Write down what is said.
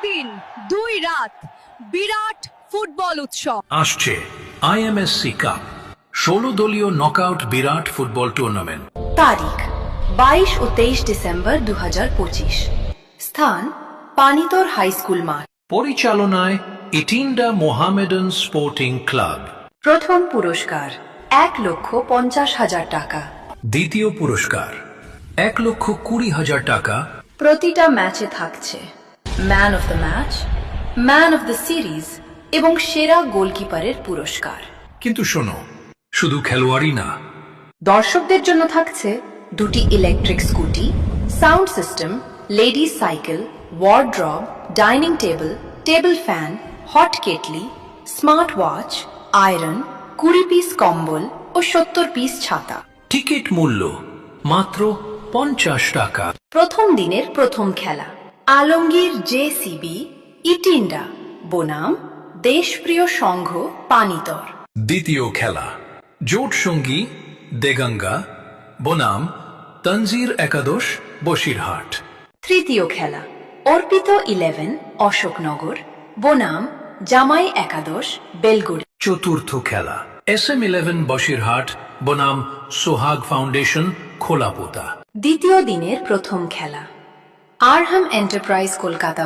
দিন 2 রাত বিরাট ফুটবল উৎসব আসছে আইএমএসসি কাপ 16 দলীয় নকআউট বিরাট ফুটবল টুর্নামেন্ট। তারিখ 22 ও 23 ডিসেম্বর 2025। স্থান পানিতর হাই স্কুল মাঠ। পরিচালনায় ইটিন্ডা মোহামেডান স্পোর্টিং ক্লাব। প্রথম পুরস্কার 1,50,000 টাকা। দ্বিতীয় পুরস্কার 1,20,000 টাকা। প্রতিটা ম্যাচে থাকছে man of the match, man of the series এবং সেরা গোলকিপারের পুরস্কার। কিন্তু শোনো, শুধু খেলোয়াড়ই না, দর্শকদের জন্য থাকছে 2টি electric scooty, sound system, ladies cycle, wardrobe, dining table, table fan, hot kettle, smart watch, iron, 20 piece কম্বল ও 70 পিস ছাতা। টিকিট মূল্য মাত্র 50 টাকা। প্রথম দিনের প্রথম খেলা আলমগীর জেসিবি ইটিন্ডা বনাম দেশপ্রিয় সংঘ পানিতর। দ্বিতীয় খেলা জোট সঙ্গী দেগঙ্গা বনাম তনজির একাদশ বসিরহাট। তৃতীয় খেলা অর্পিত 11 অশোকনগর বনাম জামাই একাদশ বেলগুড়ি। চতুর্থ খেলা SM11 বসিরহাট বনাম সোহাগ ফাউন্ডেশন খোলাপোতা। দ্বিতীয় দিনের প্রথম খেলা আরহাম এন্টারপ্রাইজ কলকাতা